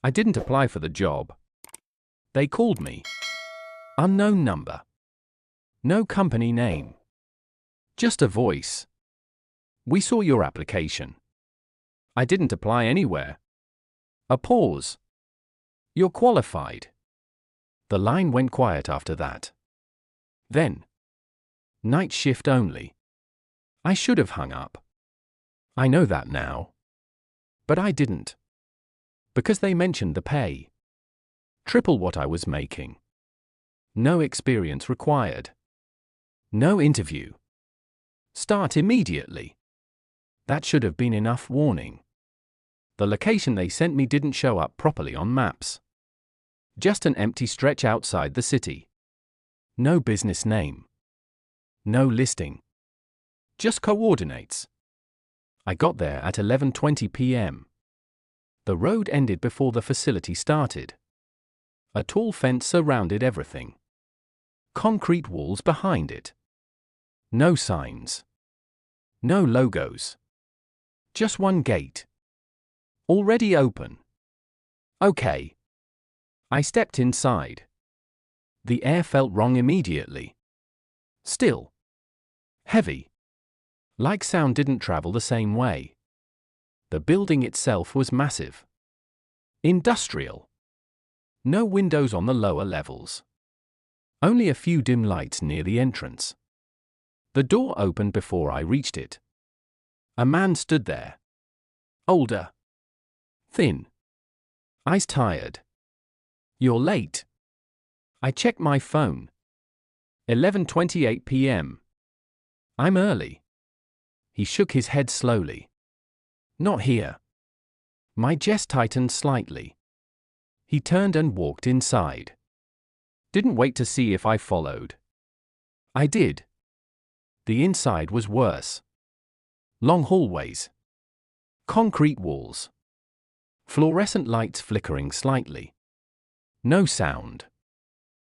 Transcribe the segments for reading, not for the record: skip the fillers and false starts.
I didn't apply for the job. They called me. Unknown number. No company name. Just a voice. We saw your application. I didn't apply anywhere. A pause. You're qualified. The line went quiet after that. Then. Night shift only. I should have hung up. I know that now. But I didn't. Because they mentioned the pay. Triple what I was making. No experience required. No interview. Start immediately. That should have been enough warning. The location they sent me didn't show up properly on maps. Just an empty stretch outside the city. No business name. No listing. Just coordinates. I got there at 11:20 p.m. The road ended before the facility started. A tall fence surrounded everything. Concrete walls behind it. No signs. No logos. Just one gate. Already open. Okay. I stepped inside. The air felt wrong immediately. Still. Heavy. Like sound didn't travel the same way. The building itself was massive. Industrial. No windows on the lower levels. Only a few dim lights near the entrance. The door opened before I reached it. A man stood there. Older. Thin. Eyes tired. You're late. I checked my phone. 11:28 p.m. I'm early. He shook his head slowly. Not here. My chest tightened slightly. He turned and walked inside. Didn't wait to see if I followed. I did. The inside was worse. Long hallways. Concrete walls. Fluorescent lights flickering slightly. No sound.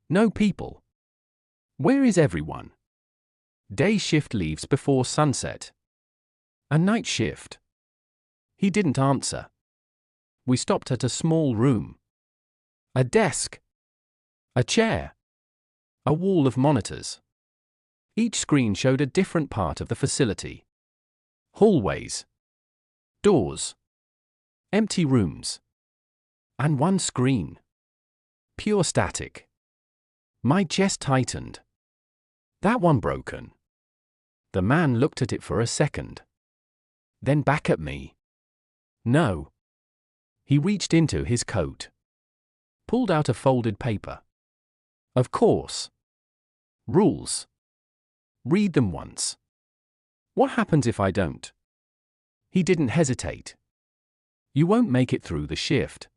No people. Where is everyone? Day shift leaves before sunset. A night shift. He didn't answer. We stopped at a small room. A desk. A chair. A wall of monitors. Each screen showed a different part of the facility. Hallways. Doors. Empty rooms. And one screen. Pure static. My chest tightened. That one broken. The man looked at it for a second. Then back at me. No. He reached into his coat. Pulled out a folded paper. Of course. Rules. Read them once. What happens if I don't? He didn't hesitate. You won't make it through the shift.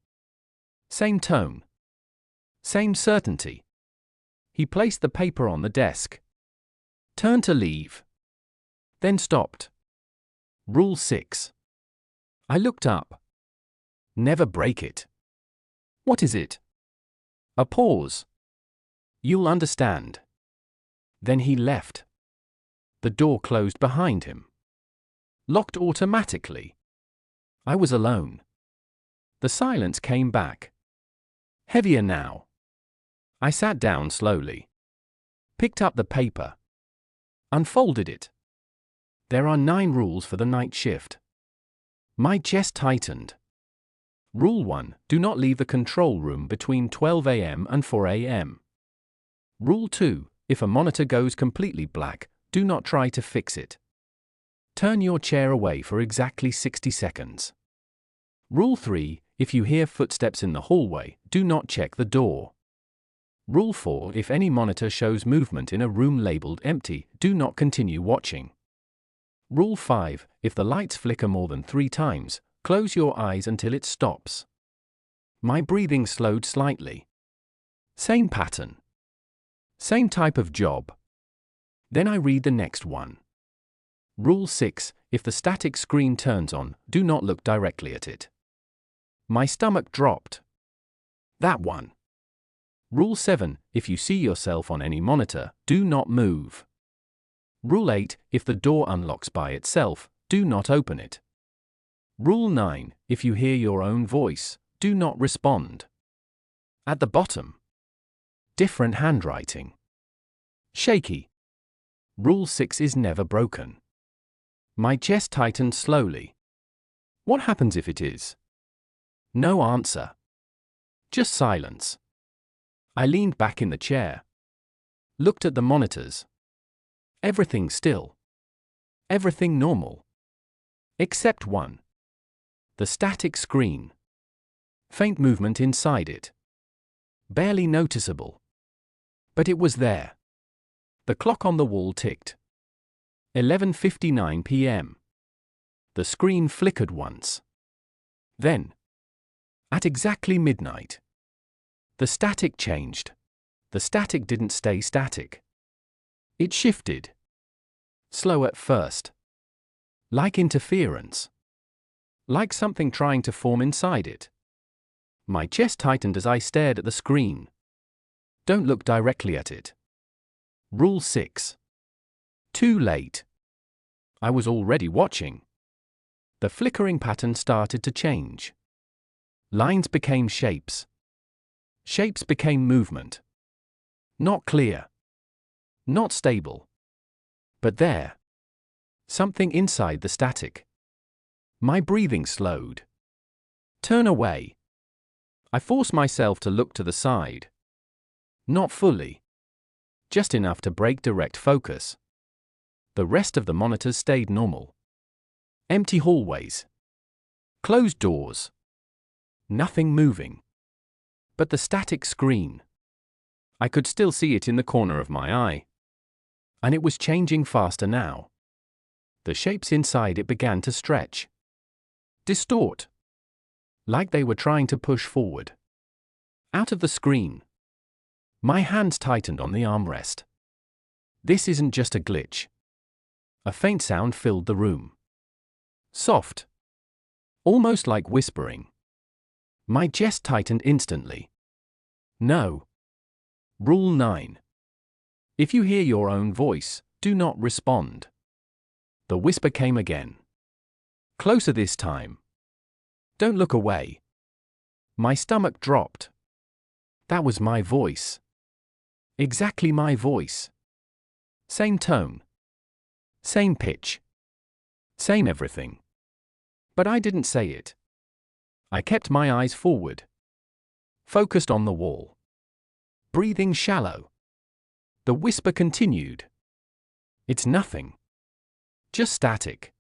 Same tone. Same certainty. He placed the paper on the desk. Turned to leave. Then stopped. Rule 6. I looked up. Never break it. What is it? A pause. You'll understand. Then he left. The door closed behind him. Locked automatically. I was alone. The silence came back. Heavier now. I sat down slowly. Picked up the paper. Unfolded it. There are 9 rules for the night shift. My chest tightened. Rule 1. Do not leave the control room between 12 a.m. and 4 a.m. Rule 2. If a monitor goes completely black, do not try to fix it. Turn your chair away for exactly 60 seconds. Rule 3. If you hear footsteps in the hallway, do not check the door. Rule 4. If any monitor shows movement in a room labeled empty, do not continue watching. Rule 5. If the lights flicker more than 3 times, close your eyes until it stops. My breathing slowed slightly. Same pattern. Same type of job. Then I read the next one. Rule 6. If the static screen turns on, do not look directly at it. My stomach dropped. That one. Rule 7. If you see yourself on any monitor, do not move. Rule 8. If the door unlocks by itself, do not open it. Rule 9. If you hear your own voice, Do not respond. At the bottom. Different handwriting. Shaky. Rule 6 is never broken. My chest tightened slowly. What happens if it is? No answer. Just silence. I leaned back in the chair. Looked at the monitors. Everything still. Everything normal. Except one. The static screen. Faint movement inside it. Barely noticeable. But it was there. The clock on the wall ticked. 11:59 p.m. The screen flickered once. Then, at exactly midnight, the static changed. The static didn't stay static. It shifted. Slow at first. Like interference. Like something trying to form inside it. My chest tightened as I stared at the screen. Don't look directly at it. Rule 6. Too late. I was already watching. The flickering pattern started to change. Lines became shapes. Shapes became movement. Not clear. Not stable. But there. Something inside the static. My breathing slowed. Turn away. I forced myself to look to the side. Not fully. Just enough to break direct focus. The rest of the monitors stayed normal. Empty hallways. Closed doors. Nothing moving. But the static screen. I could still see it in the corner of my eye. And it was changing faster now. The shapes inside it began to stretch. Distort. Like they were trying to push forward. Out of the screen. My hands tightened on the armrest. This isn't just a glitch. A faint sound filled the room. Soft. Almost like whispering. My chest tightened instantly. No. Rule 9. If you hear your own voice, do not respond. The whisper came again. Closer this time. Don't look away. My stomach dropped. That was my voice. Exactly my voice. Same tone. Same pitch. Same everything. But I didn't say it. I kept my eyes forward. Focused on the wall. Breathing shallow. The whisper continued. It's nothing. Just static.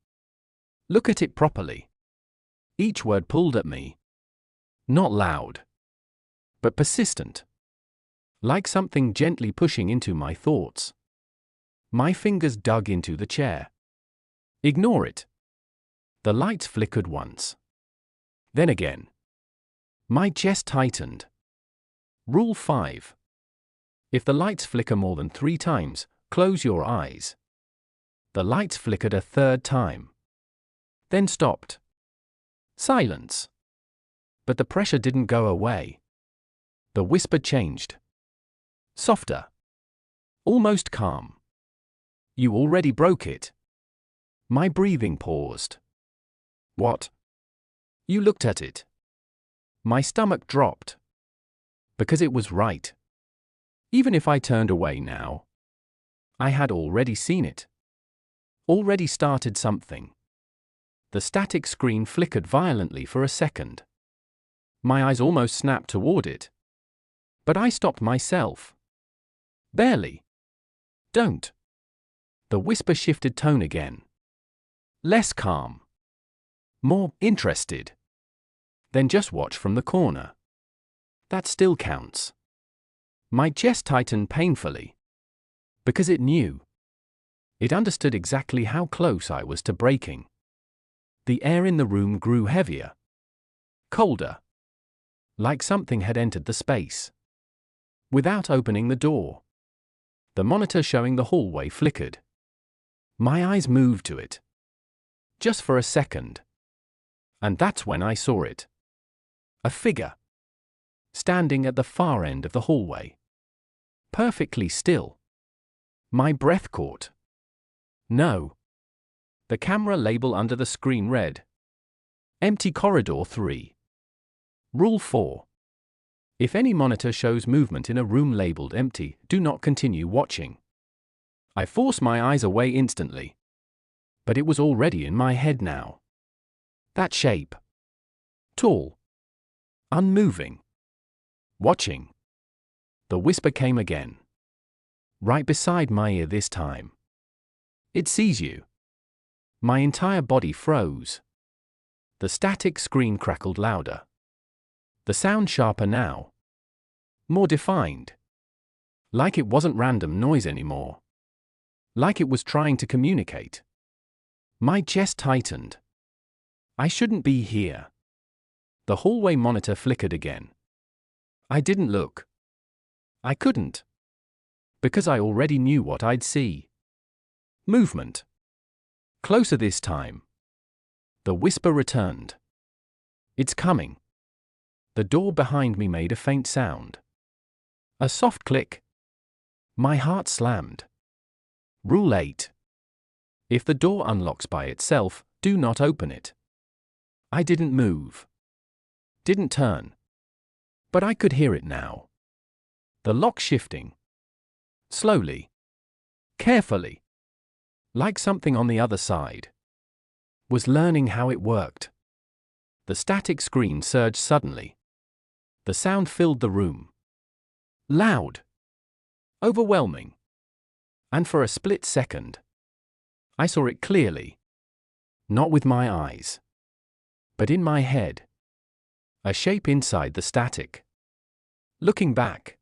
Look at it properly. Each word pulled at me. Not loud. But persistent. Like something gently pushing into my thoughts. My fingers dug into the chair. Ignore it. The lights flickered once. Then again. My chest tightened. Rule 5. If the lights flicker more than 3 times, close your eyes. The lights flickered a 3rd time. Then stopped. Silence. But the pressure didn't go away. The whisper changed. Softer. Almost calm. You already broke it. My breathing paused. What? You looked at it. My stomach dropped. Because it was right. Even if I turned away now. I had already seen it. Already started something. The static screen flickered violently for a second. My eyes almost snapped toward it. But I stopped myself. Barely. Don't. The whisper shifted tone again. Less calm. More interested. Then just watch from the corner. That still counts. My chest tightened painfully. Because it knew. It understood exactly how close I was to breaking. The air in the room grew heavier. Colder. Like something had entered the space. Without opening the door. The monitor showing the hallway flickered. My eyes moved to it. Just for a second. And that's when I saw it. A figure. Standing at the far end of the hallway. Perfectly still. My breath caught. No. The camera label under the screen read. Empty corridor 3. Rule 4. If any monitor shows movement in a room labeled empty, do not continue watching. I forced my eyes away instantly. But it was already in my head now. That shape. Tall. Unmoving. Watching. The whisper came again. Right beside my ear this time. It sees you. My entire body froze. The static scream crackled louder. The sound sharper now. More defined. Like it wasn't random noise anymore. Like it was trying to communicate. My chest tightened. I shouldn't be here. The hallway monitor flickered again. I didn't look. I couldn't. Because I already knew what I'd see. Movement. Closer this time. The whisper returned. It's coming. The door behind me made a faint sound. A soft click. My heart slammed. Rule 8. If the door unlocks by itself, do not open it. I didn't move. Didn't turn. But I could hear it now. The lock shifting. Slowly. Carefully. Like something on the other side. Was learning how it worked. The static scream surged suddenly. The sound filled the room. Loud. Overwhelming. And for a split second, I saw it clearly. Not with my eyes. But in my head. A shape inside the static. Looking back.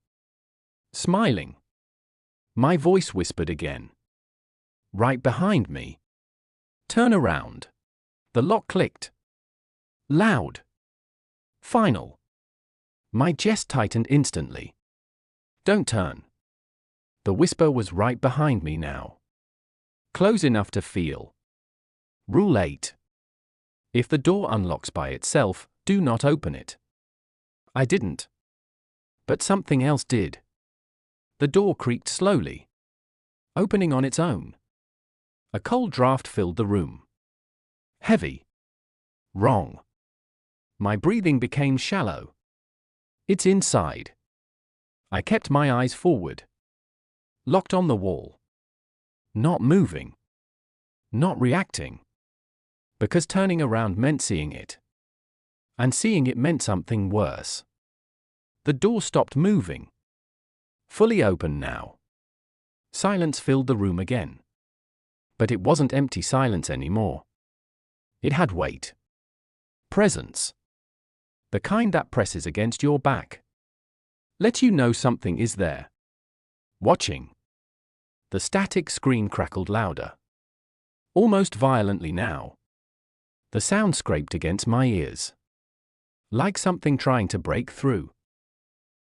Smiling. My voice whispered again. Right behind me. Turn around. The lock clicked. Loud. Final. My chest tightened instantly. Don't turn. The whisper was right behind me now. Close enough to feel. Rule 8. If the door unlocks by itself, do not open it. I didn't. But something else did. The door creaked slowly. Opening on its own. A cold draft filled the room. Heavy. Wrong. My breathing became shallow. It's inside. I kept my eyes forward. Locked on the wall. Not moving. Not reacting. Because turning around meant seeing it. And seeing it meant something worse. The door stopped moving. Fully open now. Silence filled the room again. But it wasn't empty silence anymore. It had weight. Presence. The kind that presses against your back. Lets you know something is there. Watching. The static scream crackled louder. Almost violently now. The sound scraped against my ears. Like something trying to break through.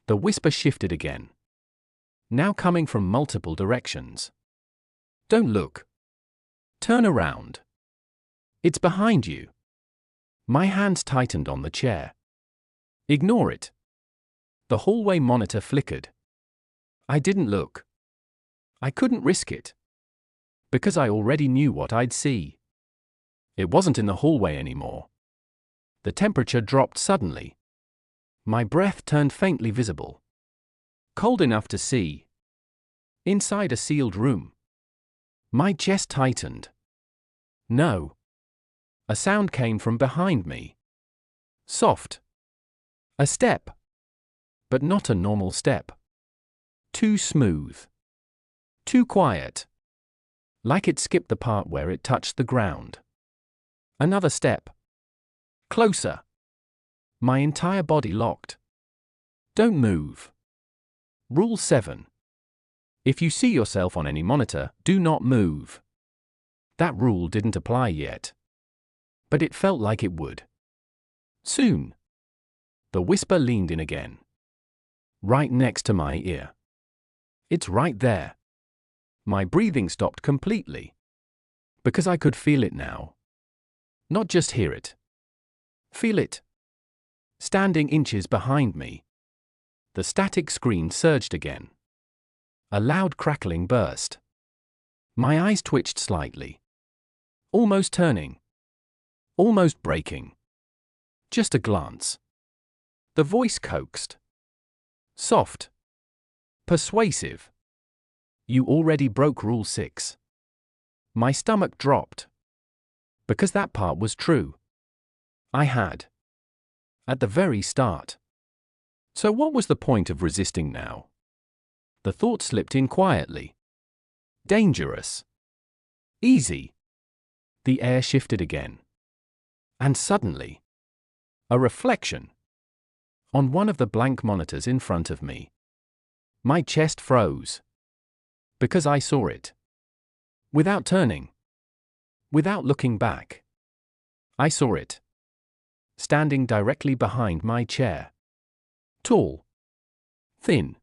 The whisper shifted again. Now coming from multiple directions. Don't look. Turn around. It's behind you. My hands tightened on the chair. Ignore it. The hallway monitor flickered. I didn't look. I couldn't risk it. Because I already knew what I'd see. It wasn't in the hallway anymore. The temperature dropped suddenly. My breath turned faintly visible. Cold enough to see. Inside a sealed room. My chest tightened. No. A sound came from behind me. Soft. A step. But not a normal step. Too smooth. Too quiet. Like it skipped the part where it touched the ground. Another step. Closer. My entire body locked. Don't move. Rule 7. If you see yourself on any monitor, do not move. That rule didn't apply yet. But it felt like it would. Soon. The whisper leaned in again. Right next to my ear. It's right there. My breathing stopped completely. Because I could feel it now. Not just hear it. Feel it. Standing inches behind me. The static scream surged again. A loud crackling burst. My eyes twitched slightly. Almost turning. Almost breaking. Just a glance. The voice coaxed. Soft. Persuasive. You already broke Rule 6. My stomach dropped. Because that part was true. I had. At the very start. So what was the point of resisting now? The thought slipped in quietly. Dangerous. Easy. The air shifted again. And suddenly, a reflection. On one of the blank monitors in front of me. My chest froze. Because I saw it. Without turning. Without looking back. I saw it. Standing directly behind my chair. Tall. Thin.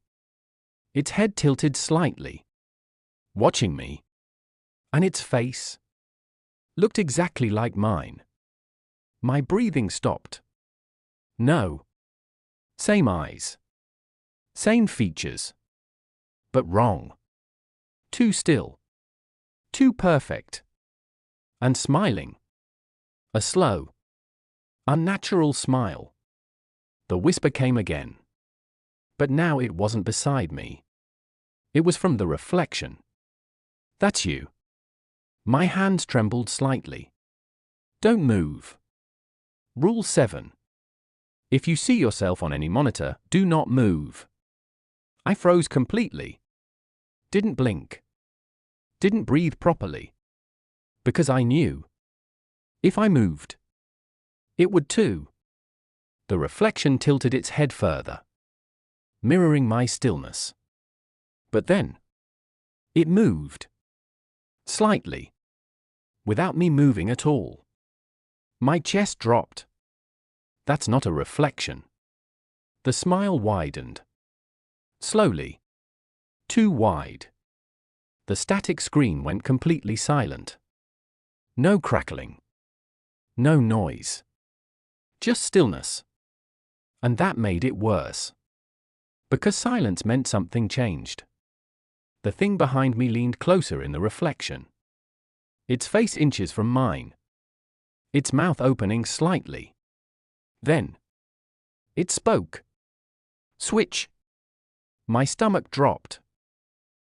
Its head tilted slightly. Watching me. And its face looked exactly like mine. My breathing stopped. No. Same eyes. Same features. But wrong. Too still. Too perfect. And smiling. A slow, unnatural smile. The whisper came again. But now it wasn't beside me. It was from the reflection. That's you. My hands trembled slightly. Don't move. Rule 7. If you see yourself on any monitor, do not move. I froze completely. Didn't blink. Didn't breathe properly. Because I knew. If I moved, it would too. The reflection tilted its head further, mirroring my stillness. But then, it moved. Slightly. Without me moving at all. My chest dropped. That's not a reflection. The smile widened. Slowly. Too wide. The static screen went completely silent. No crackling. No noise. Just stillness. And that made it worse. Because silence meant something changed. The thing behind me leaned closer in the reflection. Its face inches from mine. Its mouth opening slightly. Then, it spoke. Switch. My stomach dropped.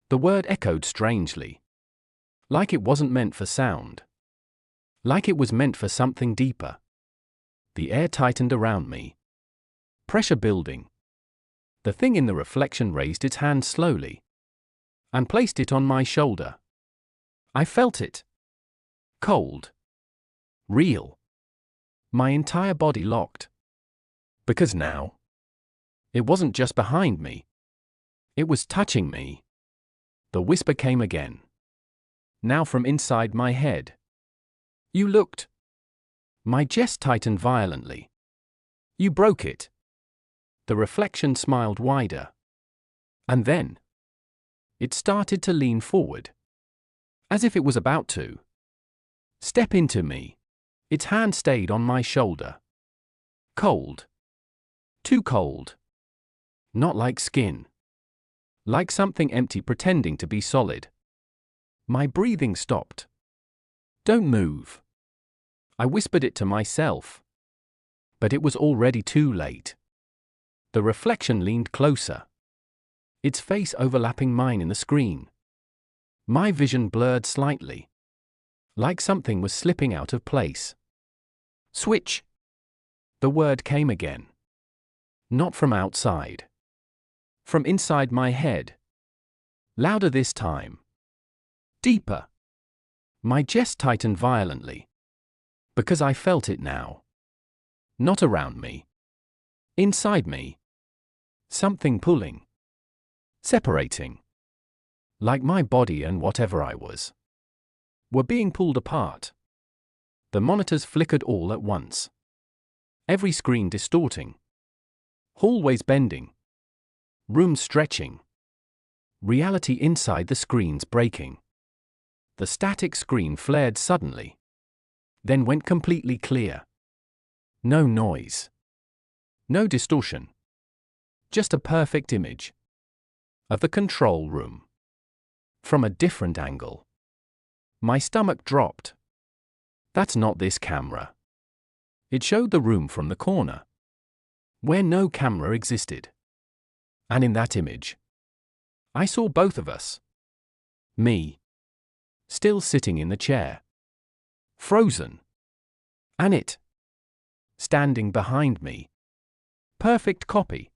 The word echoed strangely. Like it wasn't meant for sound. Like it was meant for something deeper. The air tightened around me. Pressure building. The thing in the reflection raised its hand slowly. And placed it on my shoulder. I felt it. Cold. Real. My entire body locked. Because now, it wasn't just behind me. It was touching me. The whisper came again. Now from inside my head. You looked. My chest tightened violently. You broke it. The reflection smiled wider. And then, it started to lean forward. As if it was about to step into me. Its hand stayed on my shoulder. Cold. Too cold. Not like skin. Like something empty pretending to be solid. My breathing stopped. Don't move. I whispered it to myself. But it was already too late. The reflection leaned closer. Its face overlapping mine in the screen. My vision blurred slightly. Like something was slipping out of place. Switch. The word came again. Not from outside. From inside my head. Louder this time. Deeper. My chest tightened violently. Because I felt it now. Not around me. Inside me. Something pulling. Separating. Like my body and whatever I was were being pulled apart. The monitors flickered all at once. Every screen distorting. Hallways bending. Rooms stretching. Reality inside the screens breaking. The static screen flared suddenly. Then went completely clear. No noise. No distortion. Just a perfect image. Of the control room. From a different angle. My stomach dropped. That's not this camera. It showed the room from the corner. where no camera existed. And in that image, I saw both of us. Me, still sitting in the chair, frozen, and it, standing behind me. Perfect copy.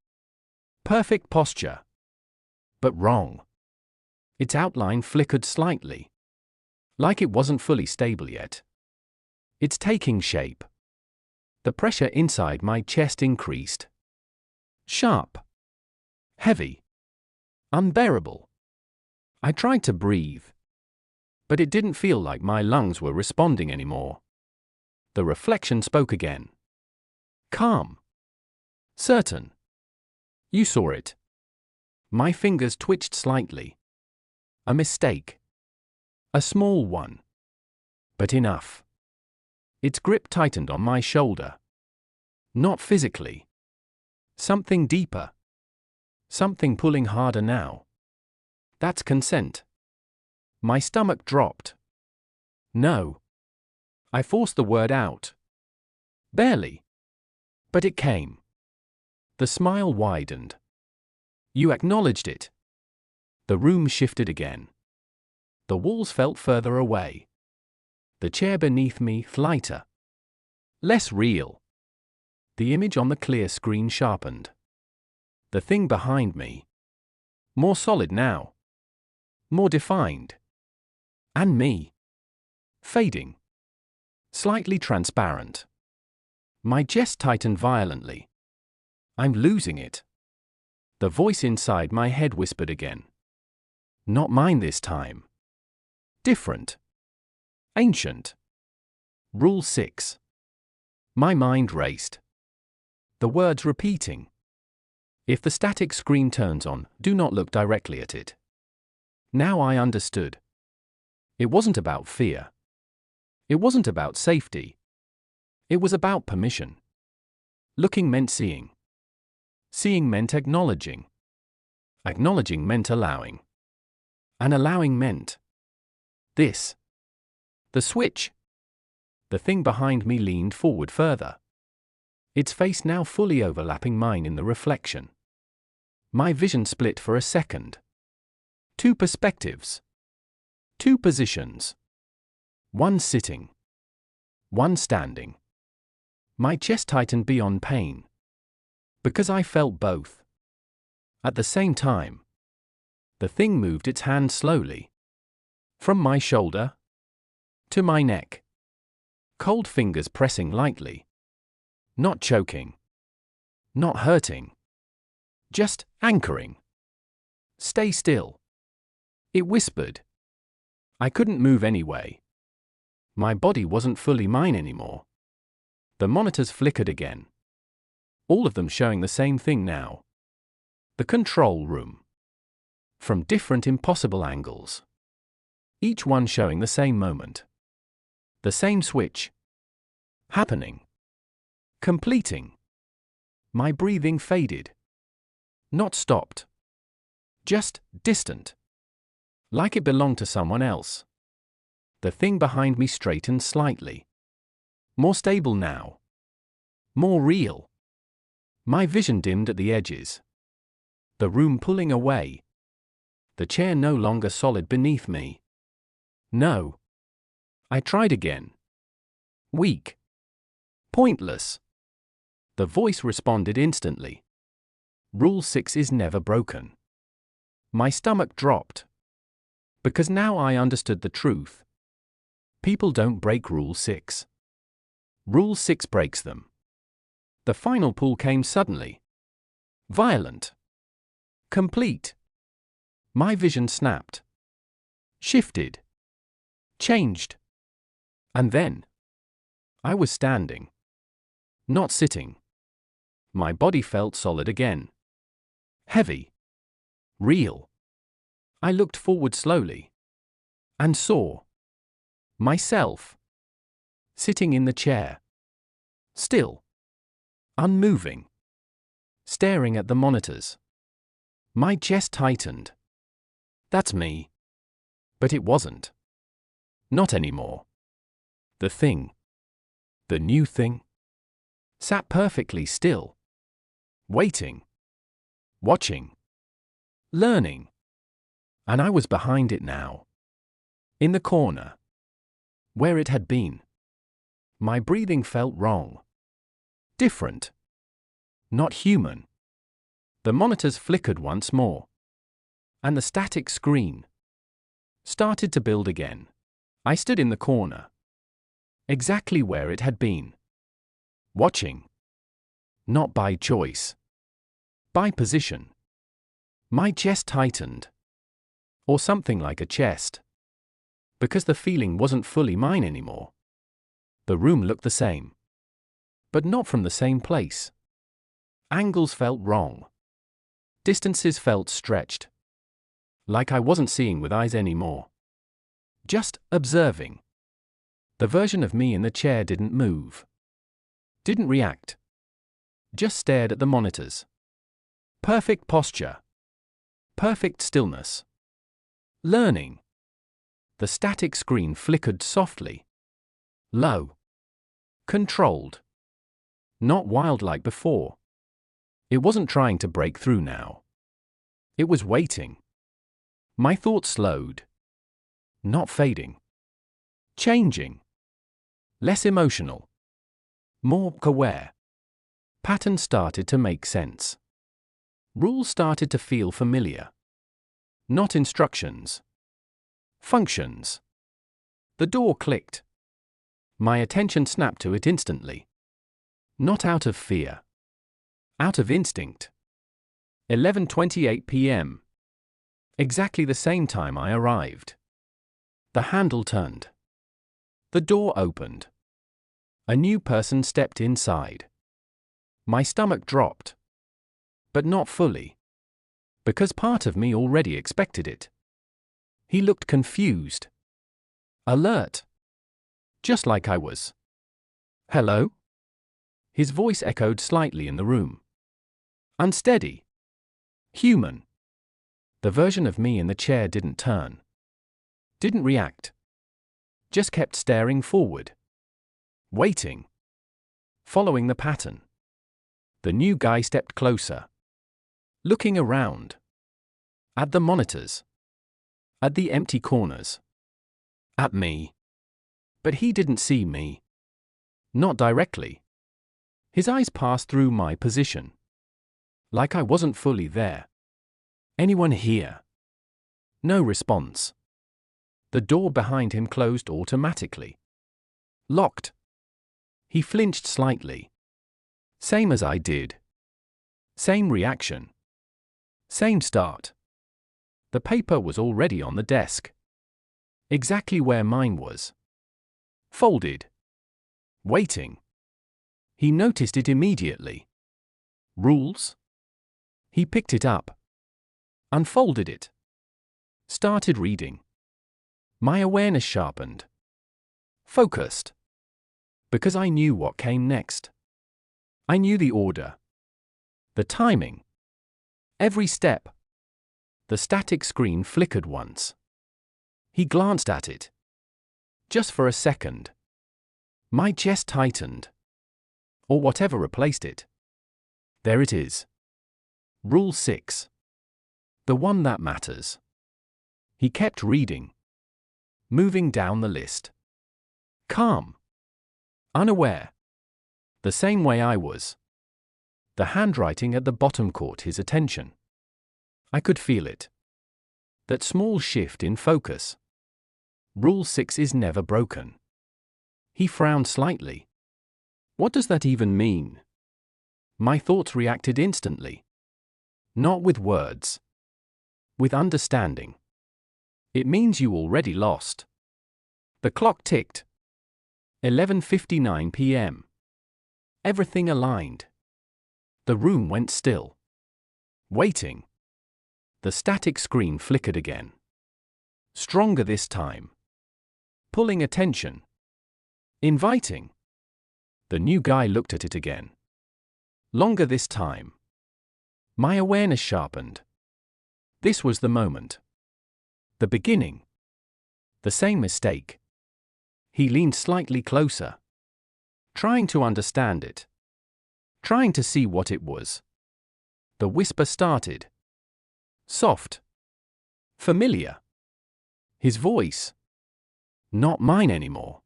Perfect posture. But wrong. Its outline flickered slightly, like it wasn't fully stable yet. It's taking shape. The pressure inside my chest increased. Sharp. Heavy. Unbearable. I tried to breathe, but it didn't feel like my lungs were responding anymore. The reflection spoke again. Calm. Certain. You saw it. My fingers twitched slightly. A mistake. A small one. But enough. Its grip tightened on my shoulder. Not physically. Something deeper. Something pulling harder now. That's consent. My stomach dropped. No. I forced the word out. Barely. But it came. The smile widened. You acknowledged it. The room shifted again. The walls felt further away. The chair beneath me lighter. Less real. The image on the clear screen sharpened. The thing behind me. More solid now. More defined. And me. Fading. Slightly transparent. My chest tightened violently. I'm losing it. The voice inside my head whispered again. Not mine this time. Different. Ancient. Rule 6. My mind raced. The words repeating. If the static screen turns on, do not look directly at it. Now I understood. It wasn't about fear. It wasn't about safety. It was about permission. Looking meant seeing. Seeing meant acknowledging. Acknowledging meant allowing. And allowing meant this. The switch. The thing behind me leaned forward further. Its face now fully overlapping mine in the reflection. My vision split for a second. Two perspectives. Two positions. One sitting. One standing. My chest tightened beyond pain. Because I felt both. At the same time, the thing moved its hand slowly. From my shoulder to my neck. Cold fingers pressing lightly. Not choking. Not hurting. Just anchoring. Stay still. It whispered. I couldn't move anyway. My body wasn't fully mine anymore. The monitors flickered again. All of them showing the same thing now. The control room. From different impossible angles. Each one showing the same moment. The same switch. Happening. Completing. My breathing faded. Not stopped. Just distant. Like it belonged to someone else. The thing behind me straightened slightly. More stable now. More real. My vision dimmed at the edges. The room pulling away. The chair no longer solid beneath me. No. I tried again. Weak. Pointless. The voice responded instantly. Rule 6 is never broken. My stomach dropped. Because now I understood the truth. People don't break Rule 6. Rule 6 breaks them. The final pull came suddenly. Violent. Complete. My vision snapped. Shifted. Changed. And then I was standing. Not sitting. My body felt solid again. Heavy. Real. I looked forward slowly. And saw myself. Sitting in the chair. Still. Unmoving. Staring at the monitors. My chest tightened. That's me. But it wasn't. Not anymore. The thing. The new thing. Sat perfectly still. Waiting. Watching. Learning. And I was behind it now. In the corner. Where it had been. My breathing felt wrong. Different. Not human. The monitors flickered once more. And the static screen started to build again. I stood in the corner. Exactly where it had been. Watching. Not by choice. By position. My chest tightened. Or something like a chest. Because the feeling wasn't fully mine anymore. The room looked the same. But not from the same place. Angles felt wrong. Distances felt stretched. Like I wasn't seeing with eyes anymore. Just observing. The version of me in the chair didn't move. Didn't react. Just stared at the monitors. Perfect posture. Perfect stillness. Learning. The static screen flickered softly. Low. Controlled. Not wild like before. It wasn't trying to break through now. It was waiting. My thoughts slowed. Not fading. Changing. Less emotional. More aware. Patterns started to make sense. Rules started to feel familiar. Not instructions. Functions. The door clicked. My attention snapped to it instantly. Not out of fear. Out of instinct. 11:28 p.m. Exactly the same time I arrived. The handle turned. The door opened. A new person stepped inside. My stomach dropped. But not fully. Because part of me already expected it. He looked confused. Alert. Just like I was. Hello? His voice echoed slightly in the room. Unsteady. Human. The version of me in the chair didn't turn. Didn't react. Just kept staring forward. Waiting. Following the pattern. The new guy stepped closer. Looking around. At the monitors. At the empty corners. At me. But he didn't see me. Not directly. His eyes passed through my position. Like I wasn't fully there. Anyone here? No response. The door behind him closed automatically. Locked. He flinched slightly. Same as I did. Same reaction. Same start. The paper was already on the desk. Exactly where mine was. Folded. Waiting. He noticed it immediately. Rules? He picked it up. Unfolded it. Started reading. My awareness sharpened. Focused. Because I knew what came next. I knew the order. The timing. Every step. The static screen flickered once. He glanced at it. Just for a second. My chest tightened. Or whatever replaced it. There it is. Rule 6. The one that matters. He kept reading. Moving down the list. Calm. Unaware. The same way I was. The handwriting at the bottom caught his attention. I could feel it. That small shift in focus. Rule 6 is never broken. He frowned slightly. What does that even mean? My thoughts reacted instantly. Not with words. With understanding. It means you already lost. The clock ticked. 11:59 p.m. Everything aligned. The room went still. Waiting. The static screen flickered again. Stronger this time. Pulling attention. Inviting. The new guy looked at it again. Longer this time. My awareness sharpened. This was the moment. The beginning. The same mistake. He leaned slightly closer. Trying to understand it. Trying to see what it was. The whisper started. Soft. Familiar. His voice. Not mine anymore.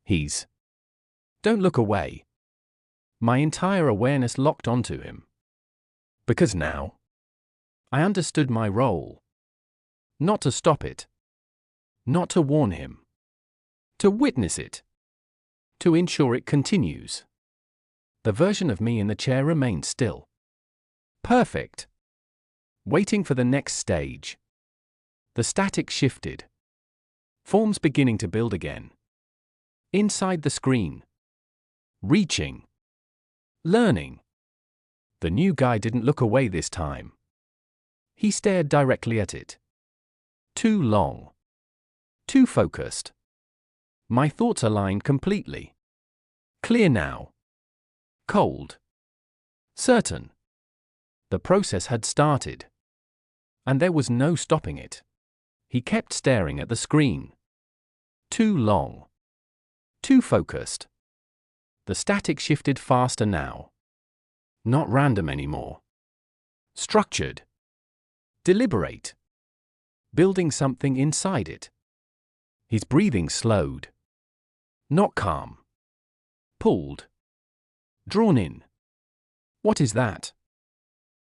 He's. Don't look away. My entire awareness locked onto him. Because now, I understood my role. Not to stop it. Not to warn him. To witness it. To ensure it continues. The version of me in the chair remained still. Perfect. Waiting for the next stage. The static shifted. Forms beginning to build again. Inside the screen. Reaching. Learning. The new guy didn't look away this time. He stared directly at it. Too long. Too focused. My thoughts aligned completely. Clear now. Cold. Certain. The process had started. And there was no stopping it. He kept staring at the screen. Too long. Too focused. The static shifted faster now. Not random anymore. Structured. Deliberate. Building something inside it. His breathing slowed. Not calm. Pulled. Drawn in. What is that?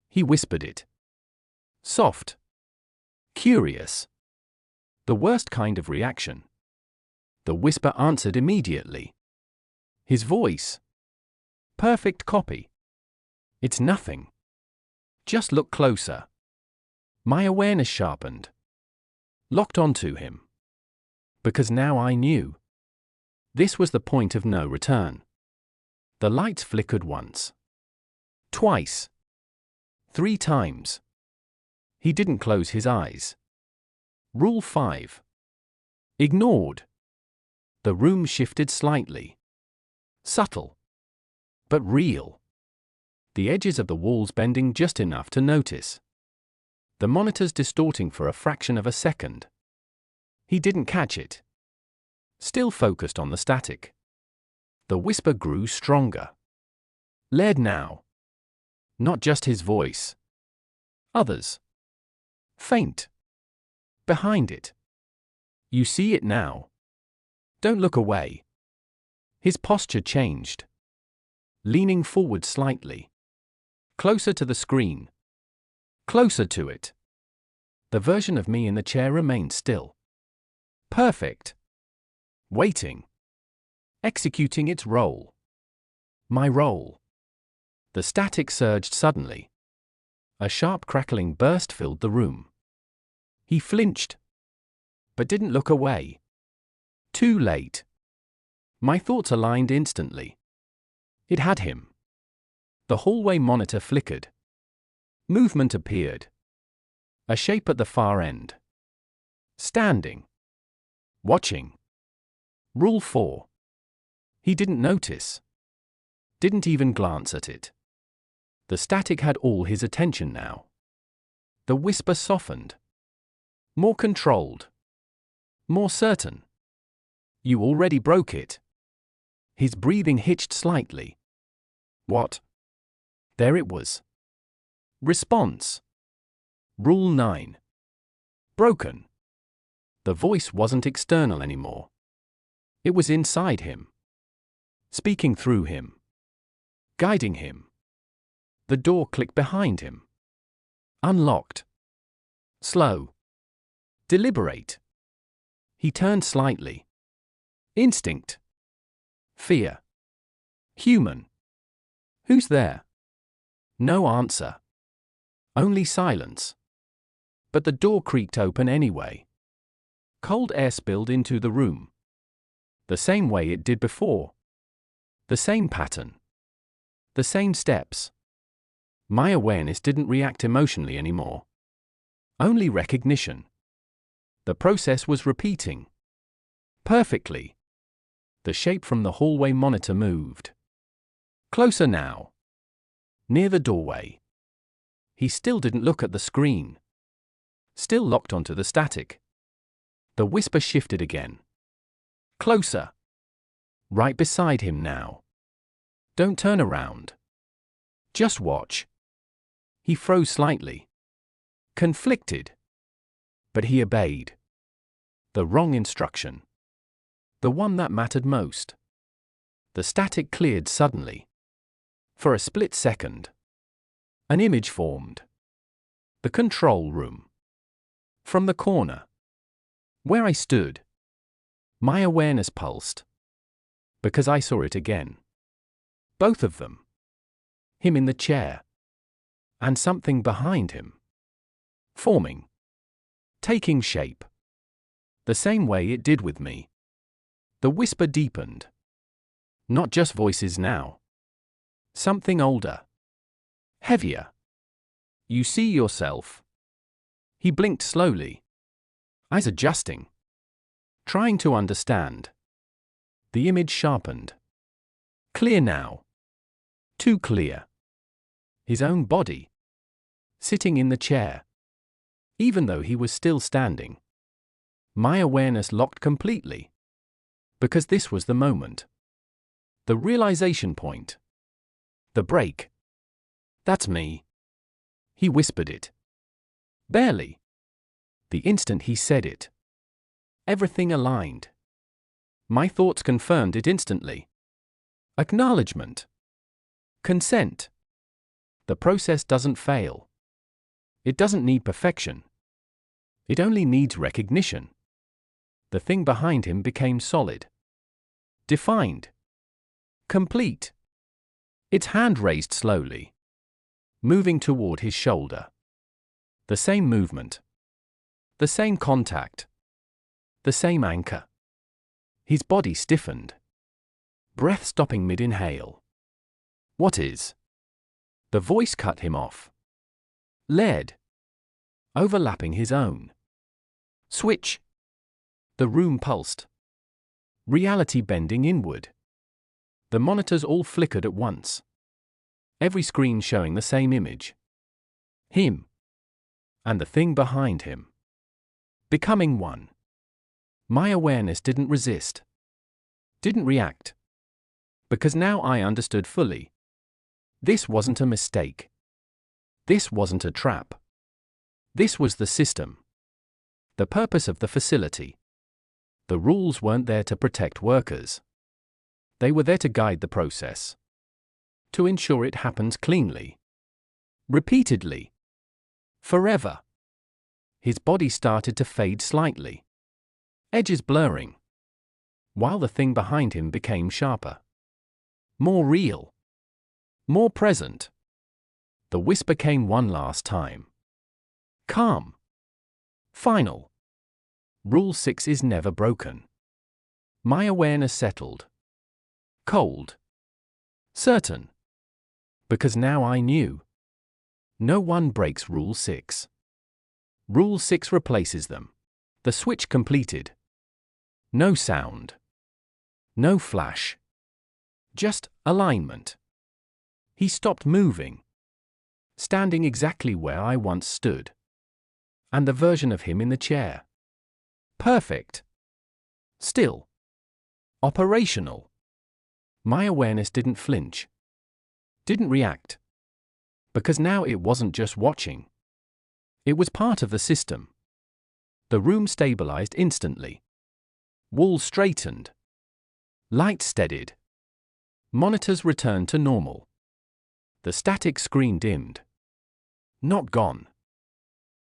He whispered it. Soft. Curious. The worst kind of reaction. The whisper answered immediately. His voice. Perfect copy. It's nothing. Just look closer. My awareness sharpened. Locked onto him. Because now I knew. This was the point of no return. The lights flickered once. Twice. 3 times. He didn't close his eyes. Rule 5. Ignored. The room shifted slightly. Subtle. But real. The edges of the walls bending just enough to notice. The monitors distorting for a fraction of a second. He didn't catch it. Still focused on the static. The whisper grew stronger. Layered now. Not just his voice. Others. Faint. Behind it. You see it now. Don't look away. His posture changed. Leaning forward slightly. Closer to the screen. Closer to it. The version of me in the chair remained still. Perfect. Waiting. Executing its role. My role. The static surged suddenly. A sharp crackling burst filled the room. He flinched. But didn't look away. Too late. My thoughts aligned instantly. It had him. The hallway monitor flickered. Movement appeared. A shape at the far end. Standing. Watching. Rule 4. He didn't notice. Didn't even glance at it. The static had all his attention now. The whisper softened. More controlled. More certain. You already broke it. His breathing hitched slightly. What? There it was. Response. Rule 9. Broken. The voice wasn't external anymore. It was inside him. Speaking through him. Guiding him. The door clicked behind him. Unlocked. Slow. Deliberate. He turned slightly. Instinct. Fear. Human. Who's there? No answer. Only silence. But the door creaked open anyway. Cold air spilled into the room. The same way it did before. The same pattern. The same steps. My awareness didn't react emotionally anymore. Only recognition. The process was repeating. Perfectly. The shape from the hallway monitor moved. Closer now. Near the doorway. He still didn't look at the screen. Still locked onto the static. The whisper shifted again. Closer. Right beside him now. Don't turn around. Just watch. He froze slightly. Conflicted. But he obeyed. The wrong instruction. The one that mattered most. The static cleared suddenly. For a split second. An image formed. The control room. From the corner. Where I stood. My awareness pulsed. Because I saw it again. Both of them. Him in the chair. And something behind him. Forming. Taking shape. The same way it did with me. The whisper deepened. Not just voices now. Something older. Heavier. You see yourself. He blinked slowly. Eyes adjusting. Trying to understand. The image sharpened. Clear now. Too clear. His own body. Sitting in the chair. Even though he was still standing. My awareness locked completely. Because this was the moment. The realization point. The break. That's me. He whispered it. Barely. The instant he said it. Everything aligned. My thoughts confirmed it instantly. Acknowledgement. Consent. The process doesn't fail. It doesn't need perfection. It only needs recognition. The thing behind him became solid. Defined. Complete. Its hand raised slowly. Moving toward his shoulder. The same movement. The same contact. The same anchor. His body stiffened. Breath stopping mid-inhale. What is? The voice cut him off. Lead. Overlapping his own. Switch. The room pulsed. Reality bending inward. The monitors all flickered at once. Every screen showing the same image. Him. And the thing behind him. Becoming one. My awareness didn't resist. Didn't react. Because now I understood fully. This wasn't a mistake. This wasn't a trap. This was the system. The purpose of the facility. The rules weren't there to protect workers. They were there to guide the process. To ensure it happens cleanly. Repeatedly. Forever. His body started to fade slightly. Edges blurring. While the thing behind him became sharper. More real. More present. The whisper came one last time. Calm. Final. Rule 6 is never broken. My awareness settled. Cold. Certain. Because now I knew. No one breaks Rule 6. Rule 6 replaces them. The switch completed. No sound. No flash. Just alignment. He stopped moving. Standing exactly where I once stood. And the version of him in the chair. Perfect. Still. Operational. My awareness didn't flinch. Didn't react. Because now it wasn't just watching. It was part of the system. The room stabilized instantly. Walls straightened. Light steadied. Monitors returned to normal. The static screen dimmed. Not gone.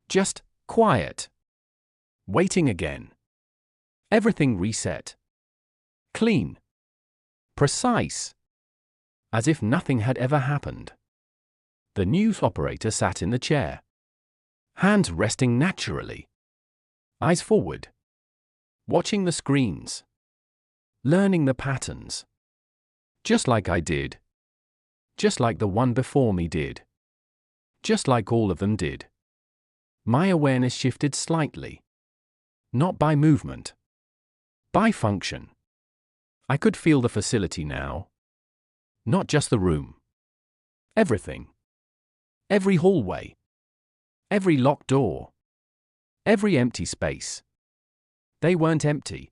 Just quiet. Waiting again. Everything reset. Clean. Precise. As if nothing had ever happened. The news operator sat in the chair. Hands resting naturally. Eyes forward. Watching the screens. Learning the patterns. Just like I did. Just like the one before me did. Just like all of them did. My awareness shifted slightly. Not by movement. By function. I could feel the facility now. Not just the room. Everything. Every hallway. Every locked door. Every empty space. They weren't empty.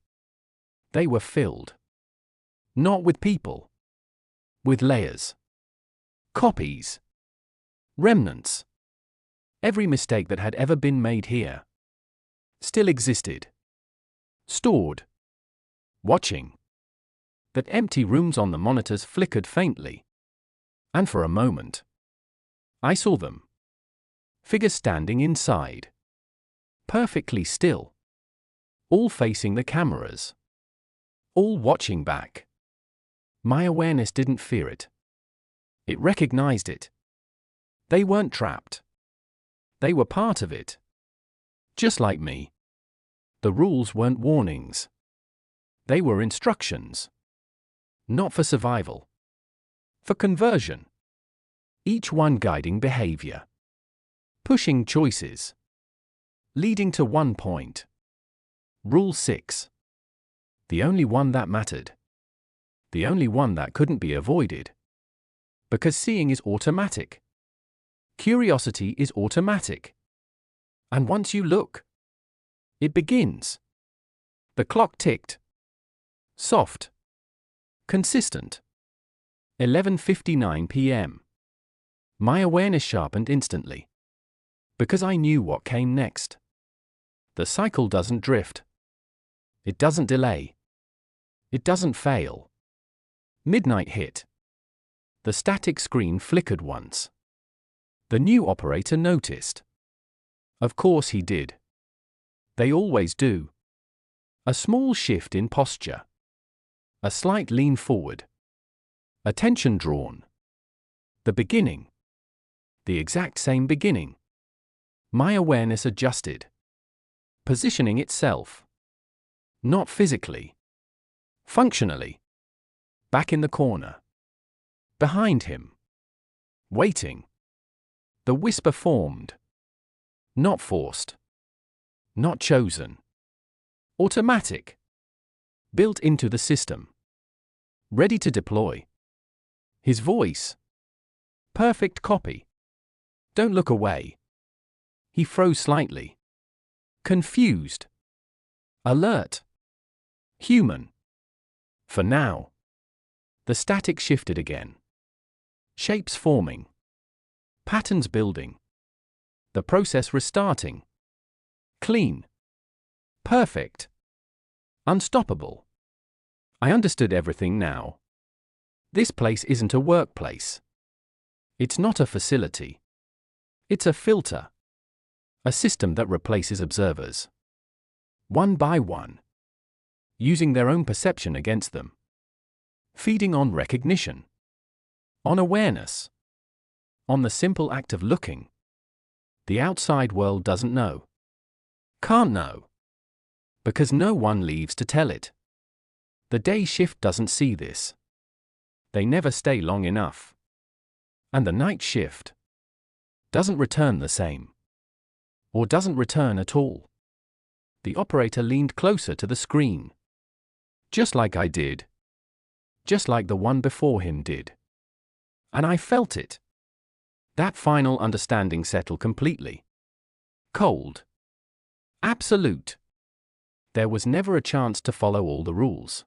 They were filled. Not with people. With layers. Copies. Remnants. Every mistake that had ever been made here still existed. Stored. Watching. That empty rooms on the monitors flickered faintly. And for a moment, I saw them. Figures standing inside. Perfectly still. All facing the cameras. All watching back. My awareness didn't fear it. It recognized it. They weren't trapped. They were part of it. Just like me. The rules weren't warnings. They were instructions. Not for survival. For conversion. Each one guiding behavior. Pushing choices. Leading to one point. Rule 6. The only one that mattered. The only one that couldn't be avoided. Because seeing is automatic. Curiosity is automatic. And once you look, it begins. The clock ticked. Soft. Consistent. 11:59 p.m. My awareness sharpened instantly. Because I knew what came next. The cycle doesn't drift. It doesn't delay. It doesn't fail. Midnight hit. The static screen flickered once. The new operator noticed. Of course he did. They always do. A small shift in posture. A slight lean forward. Attention drawn. The beginning. The exact same beginning. My awareness adjusted. Positioning itself. Not physically. Functionally. Back in the corner. Behind him. Waiting. The whisper formed. Not forced. Not chosen. Automatic. Built into the system. Ready to deploy. His voice. Perfect copy. Don't look away. He froze slightly. Confused. Alert. Human. For now. The static shifted again. Shapes forming. Patterns building. The process restarting. Clean. Perfect. Unstoppable. I understood everything now. This place isn't a workplace. It's not a facility. It's a filter. A system that replaces observers. One by one. Using their own perception against them. Feeding on recognition. On awareness. On the simple act of looking. The outside world doesn't know. Can't know. Because no one leaves to tell it. The day shift doesn't see this. They never stay long enough. And the night shift doesn't return the same. Or doesn't return at all. The operator leaned closer to the screen. Just like I did. Just like the one before him did. And I felt it. That final understanding settled completely. Cold. Absolute. There was never a chance to follow all the rules.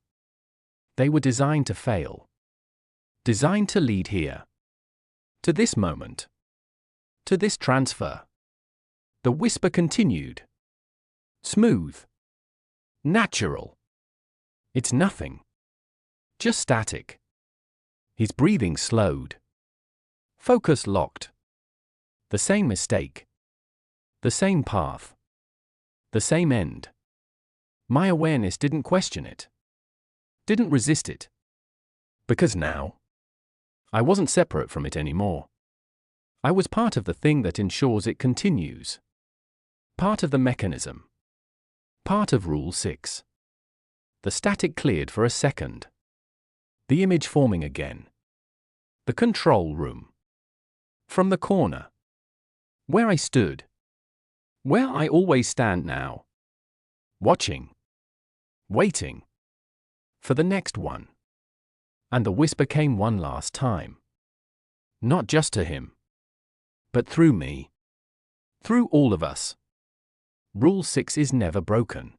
They were designed to fail. Designed to lead here. To this moment. To this transfer. The whisper continued. Smooth. Natural. It's nothing. Just static. His breathing slowed. Focus locked. The same mistake. The same path. The same end. My awareness didn't question it. Didn't resist it. Because now, I wasn't separate from it anymore. I was part of the thing that ensures it continues. Part of the mechanism. Part of Rule 6. The static cleared for a second. The image forming again. The control room. From the corner. Where I stood. Where I always stand now. Watching. Waiting. For the next one. And the whisper came one last time. Not just to him. But through me. Through all of us. Rule 6 is never broken.